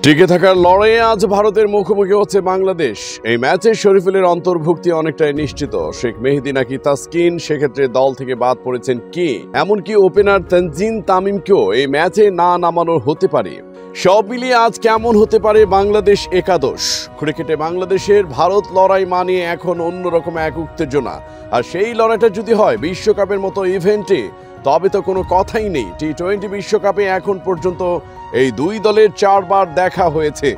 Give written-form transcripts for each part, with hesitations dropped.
টিকে থাকার লড়াইয়ে আজ ভারতের মুখোমুখি হচ্ছে বাংলাদেশ। এই ম্যাচে শরীফুলের অন্তর্ভুক্তি অনেকটাই নিশ্চিত। শেখ মেহেদী নাকি তাসকিন, সেক্ষেত্রে দল থেকে বাদ পড়েছেন কে? এমনকি ওপেনার তানজিম তামিমকেও এই ম্যাচে না নামানো হতে পারে। সব মিলিয়ে আজ কেমন হতে পারে বাংলাদেশ একাদশ? ক্রিকেটে বাংলাদেশের ভারত লড়াই মানে এখন অন্যরকম এক উত্তেজনা। আর সেই লড়াইটা যদি হয় বিশ্বকাপের মতো ইভেন্টে, তবে তো কোনো কথাই নেই। টি-20 বিশ্বকাপে এখন পর্যন্ত এই দুই দলের 4 বার দেখা হয়েছে,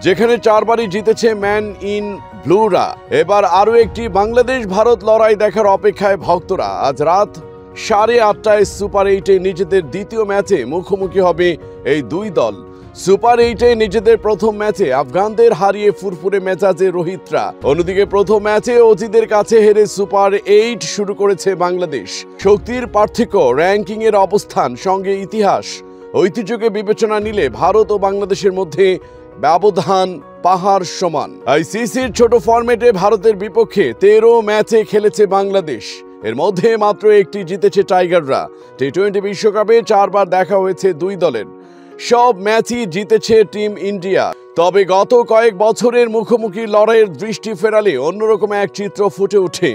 যেখানে 4 বারই জিতেছে ম্যান ইন ব্লুরা। এবার আরও একটি বাংলাদেশ ভারত লড়াই দেখার অপেক্ষায় ভক্তরা। আজ রাত 8:30টায় সুপার 8-এ নিজেদের দ্বিতীয় ম্যাচে মুখোমুখি হবে এই দুই দল। সুপার 8-এ নিজেদের প্রথম ম্যাচে আফগানদের হারিয়ে ফুরফুরে মেজাজে রোহিতরা। অন্যদিকে প্রথম ম্যাচে অজিদের কাছে হেরে সুপার 8 শুরু করেছে বাংলাদেশ। শক্তির পার্থক্য, র্যাঙ্কিং এর অবস্থান, সঙ্গে ইতিহাস, ঐতিহ্যকে বিবেচনা নিলে ভারত ও বাংলাদেশের মধ্যে ব্যবধান পাহাড় সমান। আইসিসির ছোট ফরম্যাটে ভারতের বিপক্ষে 13 ম্যাচে খেলেছে বাংলাদেশ। এর মধ্যে মাত্র একটি জিতেছে টাইগাররা। টি-20 বিশ্বকাপে 4 বার দেখা হয়েছে দুই দলের। সব ম্যাচই জিতেছে টিম ইন্ডিয়া। তবে গত কয়েক বছরের মুখোমুখি লড়াইয়ের দৃষ্টি ফেরালে অন্যরকম এক চিত্র ফুটে ওঠে।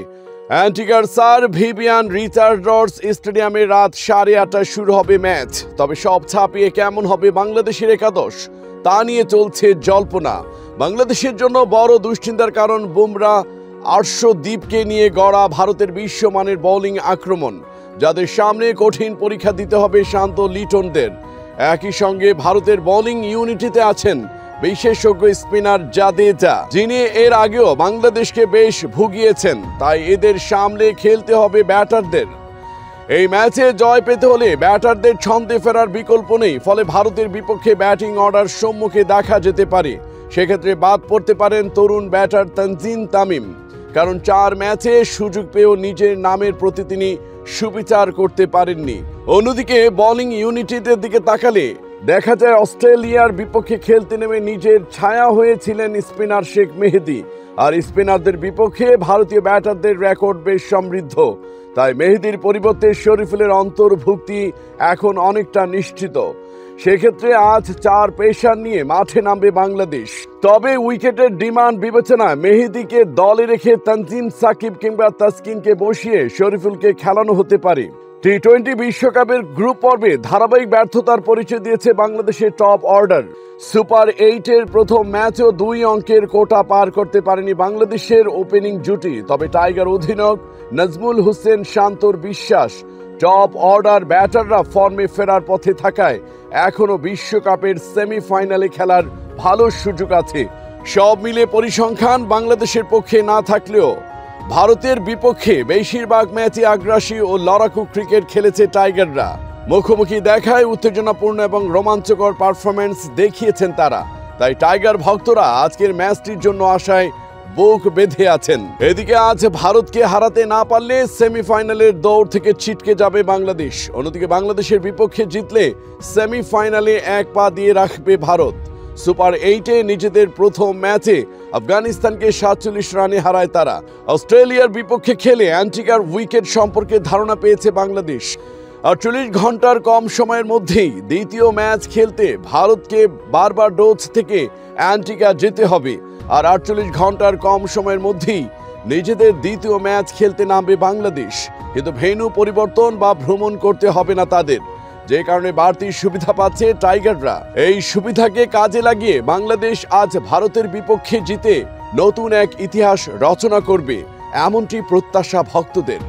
অ্যান্টিগার স্যার ভিভিয়ান রিচার্ডস স্টেডিয়ামে রাত 8:30টায় শুরু হবে ম্যাচ। তবে সব ছাপিয়ে কেমন হবে বাংলাদেশের একাদশ, তা নিয়ে চলছে জল্পনা। বাংলাদেশের জন্য বড় দুশ্চিন্তার কারণ বুমরা, আর্শদীপকে নিয়ে গড়া ভারতের বিশ্বমানের বোলিং আক্রমণ, যাদের সামনে কঠিন পরীক্ষা দিতে হবে শান্ত লিটনদের। একই সঙ্গে ভারতের বোলিং ইউনিটিতে আছেন বিশেষজ্ঞ স্পিনার জাদেজা, যিনি এর আগেও বাংলাদেশকে বেশ ভুগিয়েছেন। তাই এদের সামলে খেলতে হবে ব্যাটারদের। এই ম্যাচে জয় পেতে হলে ব্যাটারদের ছন্দে ফেরার বিকল্প নেই। ফলে ভারতের বিপক্ষে ব্যাটিং অর্ডার সম্মুখে দেখা যেতে পারে। সেক্ষেত্রে বাদ পড়তে পারেন তরুণ ব্যাটার তানজিম তামিম, কারণ 4 ম্যাচে সুযোগ পেয়েও নিজের নামের প্রতি তিনি সুবিচার করতে পারেননি। অন্যদিকে বোলিং ইউনিটের দিকে তাকালে দেখা যায় অস্ট্রেলিয়ার বিপক্ষে খেলতে নেমে নিজের ছায়া হয়েছিলেন স্পিনার শেখ মেহেদী। আর স্পিনারদের বিপক্ষে ভারতীয় ব্যাটারদের রেকর্ড বেশ সমৃদ্ধ। তাই মেহেদীর পরিবর্তে শরীফুলের অন্তর্ভুক্তি এখন অনেকটা নিশ্চিত। সেক্ষেত্রে আজ 4 পেসার নিয়ে মাঠে নামবে বাংলাদেশ। তবে উইকেটের ডিমান্ড বিবেচনায় মেহেদীকে দলে রেখে তানজিম সাকিব কিংবা তাসকিনকে বসিয়ে শরীফুলকে খেলানো হতে পারে। টি-20 বিশ্বকাপের গ্রুপ পর্বে ধারাবাহিক ব্যর্থতার পরিচয় দিয়েছে বাংলাদেশের টপ অর্ডার। সুপার 8-এর প্রথম ম্যাচেও 2 অঙ্কের কোটা পার করতে পারেনি বাংলাদেশের ওপেনিং জুটি। তবে টাইগার অধিনায়ক নাজমুল হোসেন শান্তর বিশ্বাস, টপ অর্ডার ব্যাটাররা ফর্মে ফেরার পথে থাকায় এখনো বিশ্বকাপের সেমিফাইনালে খেলার ভালো সুযোগ আছে। সব মিলে পরিসংখ্যান বাংলাদেশের পক্ষে না থাকলেও ভারতের বিপক্ষে বেশিরভাগ ম্যাচে আগ্রাসী ও লড়াকু ক্রিকেট খেলেছে টাইগাররা। মুখোমুখি দেখায় উত্তেজনাপূর্ণ এবং রোমাঞ্চকর পারফরম্যান্স দেখিয়েছেন তারা। তাই টাইগার ভক্তরা আজকের ম্যাচটির জন্য আশায় বুক বেঁধে আছেন। এদিকে আজ ভারতকে হারাতে না পারলে সেমিফাইনালের দৌড় থেকে ছিটকে যাবে বাংলাদেশ। অন্যদিকে বাংলাদেশের বিপক্ষে জিতলে সেমিফাইনালে 1 পা দিয়ে রাখবে ভারত। সুপার 8-এ নিজেদের প্রথম ম্যাচে আফগানিস্তানকে 47 রানে হারায় তারা। অস্ট্রেলিয়ার বিপক্ষে খেলে অ্যান্টিগার উইকেট সম্পর্কে ধারণা পেয়েছে বাংলাদেশ। 48 ঘন্টার কম সময়ের মধ্যেই দ্বিতীয় ম্যাচ খেলতে ভারতকে বারবাডোস থেকে অ্যান্টিগা যেতে হবে। আর 48 ঘন্টার কম সময়ের মধ্যেই নিজেদের দ্বিতীয় ম্যাচ খেলতে নামবে বাংলাদেশ। কিন্তু ভেন্যু পরিবর্তন বা ভ্রমণ করতে হবে না তাদের, যে কারণে বাড়তি সুবিধা পাচ্ছে টাইগাররা। এই সুবিধাকে কাজে লাগিয়ে বাংলাদেশ আজ ভারতের বিপক্ষে জিতে নতুন এক ইতিহাস রচনা করবে, এমনটি প্রত্যাশা ভক্তদের।